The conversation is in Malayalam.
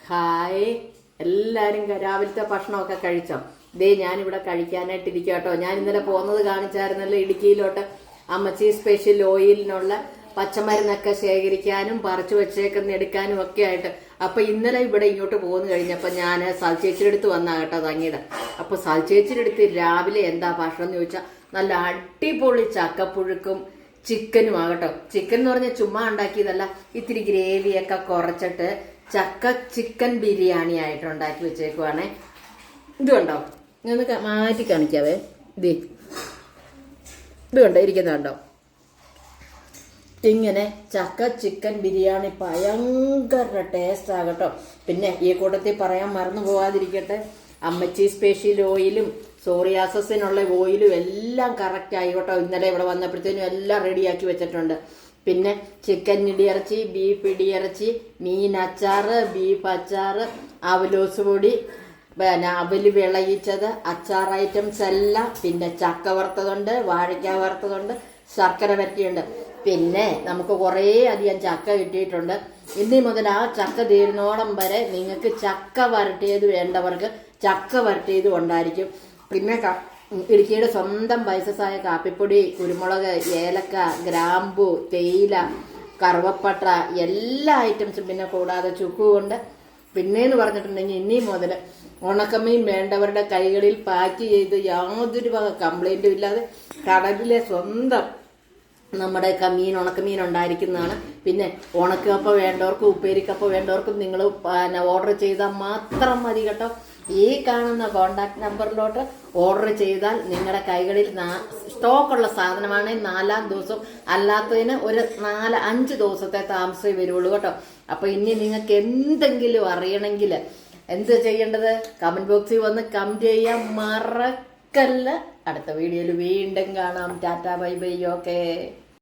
ഹായ്, എല്ലാവരും രാവിലത്തെ ഭക്ഷണമൊക്കെ കഴിച്ചോ? ഞാനിവിടെ കഴിക്കാനായിട്ടിരിക്കുക കേട്ടോ. ഞാൻ ഇന്നലെ പോകുന്നത് കാണിച്ചായിരുന്നല്ലോ ഇടുക്കിയിലോട്ട്. അമ്മച്ചി സ്പെഷ്യൽ ഓയിലിനുള്ള പച്ചമരുന്നൊക്കെ ശേഖരിക്കാനും പറിച്ചു വെച്ചേക്കുന്ന എടുക്കാനും ഒക്കെ ആയിട്ട്. അപ്പൊ ഇന്നലെ ഇവിടെ ഇങ്ങോട്ട് പോകുന്നു കഴിഞ്ഞപ്പോ ഞാൻ സൽച്ചേച്ചിയുടെ അടുത്ത് വന്നാ കേട്ടോ തങ്ങിയത്. അപ്പൊ സൽച്ചേച്ചിയുടെ അടുത്ത് രാവിലെ എന്താ ഭക്ഷണം എന്ന് ചോദിച്ചാൽ നല്ല അടിപൊളി ചക്കപ്പുഴുക്കും ചിക്കനും ആകട്ടോ. ചിക്കൻ എന്ന് പറഞ്ഞാൽ ചുമ്മാ ഉണ്ടാക്കിയതല്ല, ഇത്തിരി ഗ്രേവിയൊക്കെ കുറച്ചിട്ട് ചക്ക ചിക്കൻ ബിരിയാണി ആയിട്ട് ഉണ്ടാക്കി വെച്ചേക്കുവാണേ. ഇത് കണ്ടോ, ഇങ്ങനെ മാറ്റി കാണിക്കാവേ. ഇത് കണ്ടോ ഇരിക്കുന്നുണ്ടോ? ഇങ്ങനെ ചക്ക ചിക്കൻ ബിരിയാണി ഭയങ്കര ടേസ്റ്റ് ആകട്ടോ. പിന്നെ ഈ കൂട്ടത്തിൽ പറയാൻ മറന്നു പോകാതിരിക്കട്ടെ, അമ്മച്ചി സ്പെഷ്യൽ ഓയിലും സോറിയാസിനുള്ള ഓയിലും എല്ലാം കറക്റ്റ് ആയിക്കോട്ടോ. ഇന്നലെ ഇവിടെ വന്നപ്പോഴത്തേനും എല്ലാം റെഡിയാക്കി വെച്ചിട്ടുണ്ട്. പിന്നെ ചിക്കൻ ഇടിയിറച്ചി, ബീഫ് ഇടിയിറച്ചി, മീൻ അച്ചാറ്, ബീഫ് അച്ചാറ്, അവലോസ് പൊടി, പിന്നെ അവല് വിളയിച്ചത്, അച്ചാർ ഐറ്റംസ് എല്ലാം. പിന്നെ ചക്ക വറുത്തതുണ്ട്, വാഴയ്ക്ക വറുത്തതുണ്ട്, ശർക്കര വരട്ടിയുണ്ട്. പിന്നെ നമുക്ക് കുറേ അധികം ചക്ക കിട്ടിയിട്ടുണ്ട്. ഇനി മുതൽ ആ ചക്ക തീരുന്നോളം വരെ നിങ്ങൾക്ക് ചക്ക വരട്ടിയത് വേണ്ടവർക്ക് ചക്ക വരട്ടിയതും ഉണ്ടായിരിക്കും. പിന്നെ ഇടുക്കിയുടെ സ്വന്തം പൈസസായ കാപ്പിപ്പൊടി, കുരുമുളക്, ഏലക്ക, ഗ്രാമ്പു, തേയില, കറുവപ്പട്ട, എല്ലാ ഐറ്റംസും. പിന്നെ കൂടാതെ ചുക്കുകൊണ്ട്. പിന്നെയെന്ന് പറഞ്ഞിട്ടുണ്ടെങ്കിൽ ഇനി മുതൽ ഉണക്കമീൻ വേണ്ടവരുടെ കൈകളിൽ പാക്ക് ചെയ്ത് യാതൊരു വക കംപ്ലൈൻറ്റും ഇല്ലാതെ കടലിലെ സ്വന്തം നമ്മുടെ ഉണക്കമീൻ ഉണ്ടായിരിക്കുന്നതാണ്. പിന്നെ ഉണക്കപ്പ വേണ്ടവർക്കും ഉപ്പേരിക്കപ്പ വേണ്ടവർക്കും നിങ്ങൾ ഓർഡർ ചെയ്താൽ മാത്രം മതി കേട്ടോ. ഈ കാണുന്ന കോണ്ടാക്ട് നമ്പറിലോട്ട് ഓർഡർ ചെയ്താൽ നിങ്ങളുടെ കൈകളിൽ സ്റ്റോക്കുള്ള സാധനമാണ്. 4-ാം ദിവസം അല്ലാത്തതിന് ഒരു 4-5 ദിവസത്തെ താമസമേ വരുള്ളൂ കേട്ടോ. അപ്പൊ ഇനി നിങ്ങൾക്ക് എന്തെങ്കിലും അറിയണമെങ്കിൽ എന്ത് ചെയ്യേണ്ടത്? കമന്റ് ബോക്സിൽ വന്ന് കമന്റ് ചെയ്യാൻ മറക്കല്ല. അടുത്ത വീഡിയോയിൽ വീണ്ടും കാണാം. Tata bye bye. ഓക്കേ.